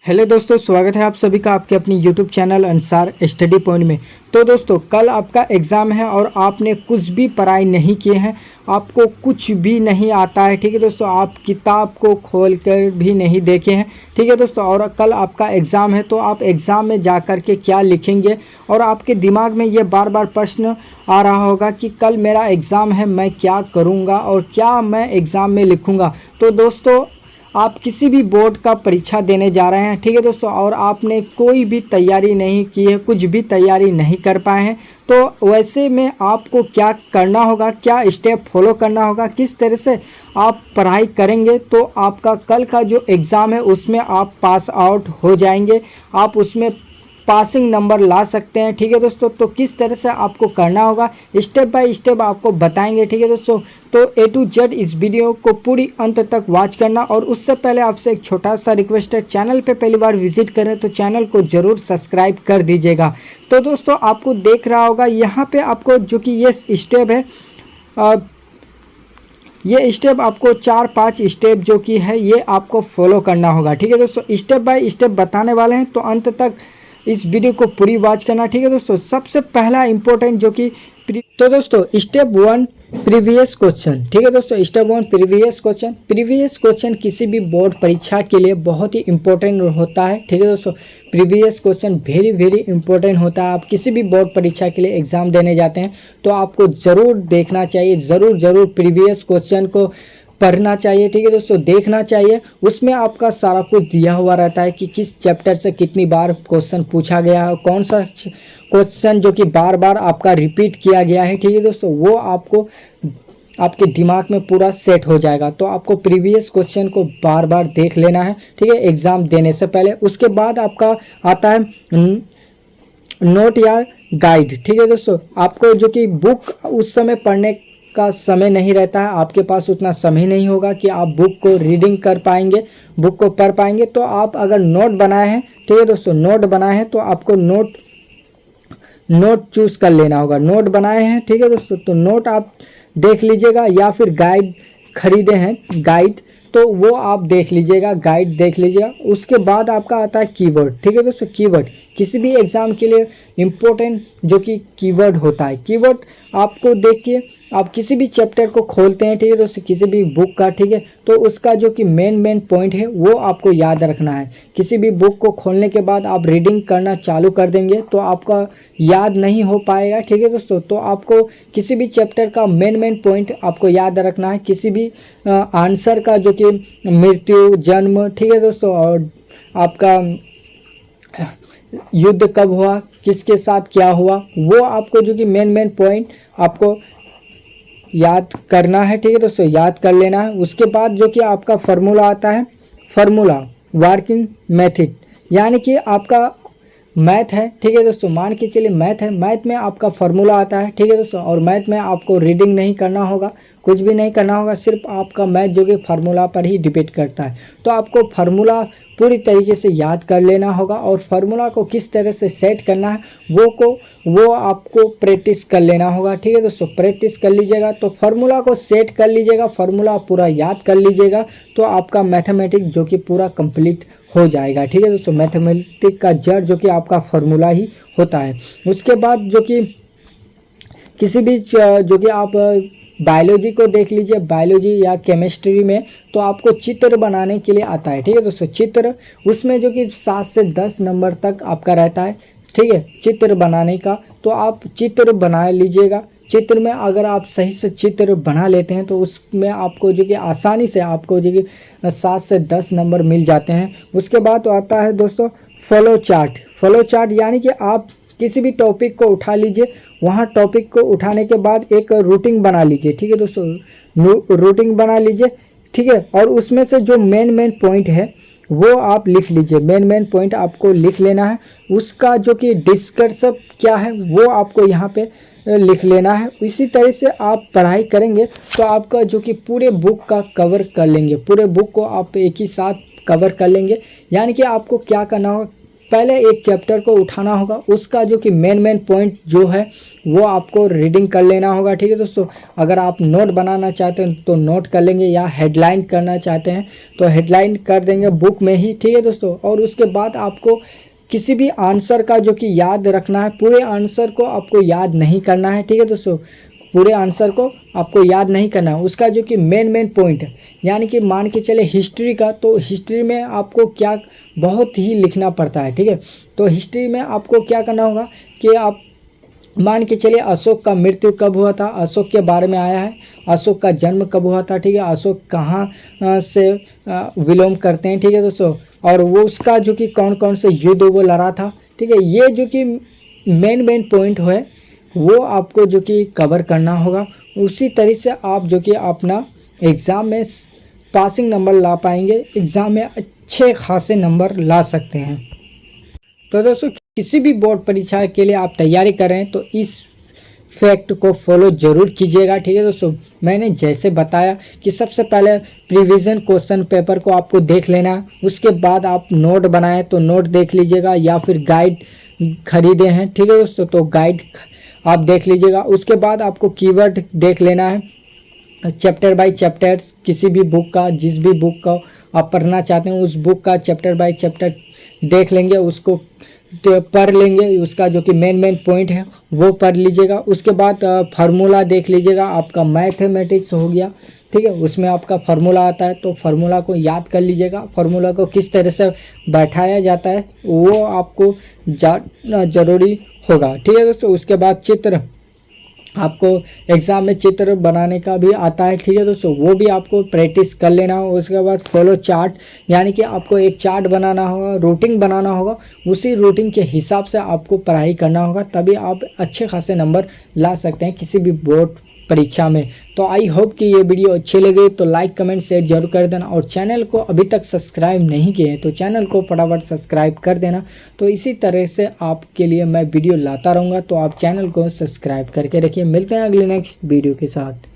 Hello दोस्तों, स्वागत है आप सभी का आपके अपनी YouTube channel Ansar study point में। तो दोस्तों, कल आपका एग्ज़ाम है और आपने कुछ भी पढ़ाई नहीं किए हैं, आपको कुछ भी नहीं आता है। ठीक है दोस्तों, आप किताब को खोल कर भी नहीं देखे हैं। ठीक है दोस्तों, और कल आपका एग्ज़ाम है तो आप एग्ज़ाम में जा कर के क्या लिखेंगे, और आपके दिमाग में ये बार बार प्रश्न आ रहा होगा कि कल मेरा एग्ज़ाम है, मैं क्या करूँगा और क्या मैं एग्ज़ाम में लिखूँगा। तो दोस्तों, आप किसी भी बोर्ड का परीक्षा देने जा रहे हैं, ठीक है दोस्तों, और आपने कोई भी तैयारी नहीं की है, कुछ भी तैयारी नहीं कर पाए हैं, तो वैसे में आपको क्या करना होगा, क्या स्टेप फॉलो करना होगा, किस तरह से आप पढ़ाई करेंगे तो आपका कल का जो एग्ज़ाम है उसमें आप पास आउट हो जाएंगे, आप उसमें पासिंग नंबर ला सकते हैं। ठीक है दोस्तों, तो किस तरह से आपको करना होगा स्टेप बाय स्टेप आपको बताएंगे। ठीक है दोस्तों, तो A to Z इस वीडियो को पूरी अंत तक वॉच करना। और उससे पहले आपसे एक छोटा सा रिक्वेस्ट है, चैनल पे पहली बार विजिट करें तो चैनल को ज़रूर सब्सक्राइब कर दीजिएगा। तो दोस्तों, आपको देख रहा होगा यहाँ पे आपको जो कि ये स्टेप है, ये स्टेप आपको 4-5 स्टेप जो कि है ये आपको फॉलो करना होगा। ठीक है दोस्तों, स्टेप बाय स्टेप बताने वाले हैं, तो अंत तक इस वीडियो को पूरी वॉच करना। ठीक है दोस्तों, सबसे पहला इंपॉर्टेंट जो कि तो दोस्तों स्टेप 1 प्रीवियस क्वेश्चन। ठीक है दोस्तों, स्टेप 1 प्रीवियस क्वेश्चन किसी भी बोर्ड परीक्षा के लिए बहुत ही इंपॉर्टेंट होता है। ठीक है दोस्तों, प्रीवियस क्वेश्चन वेरी इंपॉर्टेंट होता है। आप किसी भी बोर्ड परीक्षा के लिए एग्जाम देने जाते हैं तो आपको ज़रूर देखना चाहिए, ज़रूर प्रीवियस क्वेश्चन को पढ़ना चाहिए। ठीक है दोस्तों, देखना चाहिए, उसमें आपका सारा कुछ दिया हुआ रहता है कि किस चैप्टर से कितनी बार क्वेश्चन पूछा गया है, कौन सा क्वेश्चन जो कि बार बार आपका रिपीट किया गया है। ठीक है दोस्तों, वो आपको आपके दिमाग में पूरा सेट हो जाएगा। तो आपको प्रीवियस क्वेश्चन को बार बार देख लेना है, ठीक है, एग्ज़ाम देने से पहले। उसके बाद आपका आता है नोट या गाइड। ठीक है दोस्तों, आपको जो कि बुक उस समय पढ़ने का समय नहीं रहता है, आपके पास उतना समय नहीं होगा कि आप बुक को रीडिंग कर पाएंगे, बुक को पढ़ पाएंगे। तो आप अगर नोट बनाए हैं, ठीक है दोस्तों, नोट बनाए हैं तो आपको नोट चूज़ कर लेना होगा। नोट बनाए हैं, ठीक है दोस्तों, तो नोट आप देख लीजिएगा, या फिर गाइड खरीदे हैं गाइड तो वो आप देख लीजिएगा, गाइड देख लीजिएगा। उसके बाद आपका आता है कीवर्ड। ठीक है दोस्तों, कीवर्ड किसी भी एग्ज़ाम के लिए इम्पोर्टेंट जो कि कीवर्ड होता है। कीवर्ड आपको देखिए, आप किसी भी चैप्टर को खोलते हैं, ठीक है दोस्तों, किसी भी बुक का, ठीक है, तो उसका जो कि मेन पॉइंट है वो आपको याद रखना है। किसी भी बुक को खोलने के बाद आप रीडिंग करना चालू कर देंगे तो आपका याद नहीं हो पाएगा। ठीक है दोस्तों, तो आपको किसी भी चैप्टर का मेन पॉइंट आपको याद रखना है। किसी भी आंसर का जो कि मृत्यु, जन्म, ठीक है दोस्तों, और आपका युद्ध कब हुआ, किसके साथ क्या हुआ, वो आपको जो कि मेन पॉइंट आपको याद करना है। ठीक है दोस्तों, याद कर लेना है। उसके बाद जो कि आपका फार्मूला आता है, फार्मूला वर्किंग मेथड, यानी कि आपका मैथ है। ठीक है दोस्तों, मान के चलिए मैथ है, मैथ में आपका फार्मूला आता है। ठीक है दोस्तों, और मैथ में आपको रीडिंग नहीं करना होगा, कुछ भी नहीं करना होगा, सिर्फ आपका मैथ जो कि फार्मूला पर ही डिपेंड करता है। तो आपको फार्मूला पूरी तरीके से याद कर लेना होगा, और फार्मूला को किस तरह से सेट करना है वो आपको प्रैक्टिस कर लेना होगा। ठीक है दोस्तों, प्रैक्टिस कर लीजिएगा तो फार्मूला को सेट कर लीजिएगा, फार्मूला पूरा याद कर लीजिएगा, तो आपका मैथमेटिक्स जो कि पूरा कंप्लीट हो जाएगा। ठीक है दोस्तों, मैथमेटिक्स का जड़ जो कि आपका फार्मूला ही होता है। उसके बाद जो कि किसी भी जो कि आप बायोलॉजी को देख लीजिए, बायोलॉजी या केमिस्ट्री में तो आपको चित्र बनाने के लिए आता है। ठीक है दोस्तों, चित्र उसमें जो कि 7 से 10 नंबर तक आपका रहता है। ठीक है, चित्र बनाने का, तो आप चित्र बना लीजिएगा। चित्र में अगर आप सही से चित्र बना लेते हैं तो उसमें आपको जो कि आसानी से आपको जो कि 7 से 10 नंबर मिल जाते हैं। उसके बाद तो आता है दोस्तों फ्लो चार्ट, यानी कि आप किसी भी टॉपिक को उठा लीजिए, वहाँ टॉपिक को उठाने के बाद एक रूटिंग बना लीजिए। ठीक है दोस्तों, रूटिंग बना लीजिए, ठीक है, और उसमें से जो मेन पॉइंट है वो आप लिख लीजिए। मेन पॉइंट आपको लिख लेना है, उसका जो कि डिस्कशन क्या है वो आपको यहाँ पे लिख लेना है। इसी तरह से आप पढ़ाई करेंगे तो आपका जो कि पूरे बुक का कवर कर लेंगे, पूरे बुक को आप एक ही साथ कवर कर लेंगे। यानी कि आपको क्या करना होगा, पहले एक चैप्टर को उठाना होगा, उसका जो कि मेन पॉइंट जो है वो आपको रीडिंग कर लेना होगा। ठीक है दोस्तों, अगर आप नोट बनाना चाहते हैं तो नोट कर लेंगे, या हेडलाइन करना चाहते हैं तो हेडलाइन कर देंगे बुक में ही। ठीक है दोस्तों, और उसके बाद आपको किसी भी आंसर का जो कि याद रखना है, पूरे आंसर को आपको याद नहीं करना है। ठीक है दोस्तों, पूरे आंसर को आपको याद नहीं करना है, उसका जो कि मेन पॉइंट है, यानी कि मान के चले हिस्ट्री का, तो हिस्ट्री में आपको क्या बहुत ही लिखना पड़ता है। ठीक है, तो हिस्ट्री में आपको क्या करना होगा कि आप मान के चलिए अशोक का मृत्यु कब हुआ था, अशोक के बारे में आया है, अशोक का जन्म कब हुआ था। ठीक है, अशोक कहाँ से विलोम करते हैं। ठीक है दोस्तों, और वो उसका जो कि कौन कौन से युद्ध वो लड़ा था। ठीक है, ये जो कि मेन पॉइंट है वो आपको जो कि कवर करना होगा। उसी तरह से आप जो कि अपना एग्ज़ाम में पासिंग नंबर ला पाएंगे, एग्ज़ाम में अच्छे खासे नंबर ला सकते हैं। तो दोस्तों, किसी भी बोर्ड परीक्षा के लिए आप तैयारी कर रहे हैं तो इस फैक्ट को फॉलो ज़रूर कीजिएगा। ठीक है दोस्तों, मैंने जैसे बताया कि सबसे पहले प्रीविज़न क्वेश्चन पेपर को आपको देख लेना है, उसके बाद आप नोट बनाएं तो नोट देख लीजिएगा, या फिर गाइड खरीदे हैं। ठीक है दोस्तों, तो गाइड आप देख लीजिएगा। उसके बाद आपको कीवर्ड देख लेना है, चैप्टर बाय चैप्टर्स, किसी भी बुक का, जिस भी बुक का आप पढ़ना चाहते हैं उस बुक का चैप्टर बाय चैप्टर देख लेंगे, उसको पढ़ लेंगे, उसका जो कि मेन पॉइंट है वो पढ़ लीजिएगा। उसके बाद फार्मूला देख लीजिएगा, आपका मैथमेटिक्स हो गया। ठीक है, उसमें आपका फार्मूला आता है तो फार्मूला को याद कर लीजिएगा, फार्मूला को किस तरह से बैठाया जाता है वो आपको जानना ज़रूरी होगा। ठीक है दोस्तों, उसके बाद चित्र, आपको एग्ज़ाम में चित्र बनाने का भी आता है। ठीक है दोस्तों, वो भी आपको प्रैक्टिस कर लेना हो। उसके बाद फॉलो चार्ट, यानी कि आपको एक चार्ट बनाना होगा, रूटीन बनाना होगा, उसी रूटीन के हिसाब से आपको पढ़ाई करना होगा, तभी आप अच्छे खासे नंबर ला सकते हैं किसी भी बोर्ड परीक्षा में। तो आई होप कि ये वीडियो अच्छी लगी तो लाइक कमेंट शेयर जरूर कर देना, और चैनल को अभी तक सब्सक्राइब नहीं किए हैं तो चैनल को फटाफट सब्सक्राइब कर देना। तो इसी तरह से आपके लिए मैं वीडियो लाता रहूँगा, तो आप चैनल को सब्सक्राइब करके रखिए। मिलते हैं अगले नेक्स्ट वीडियो के साथ।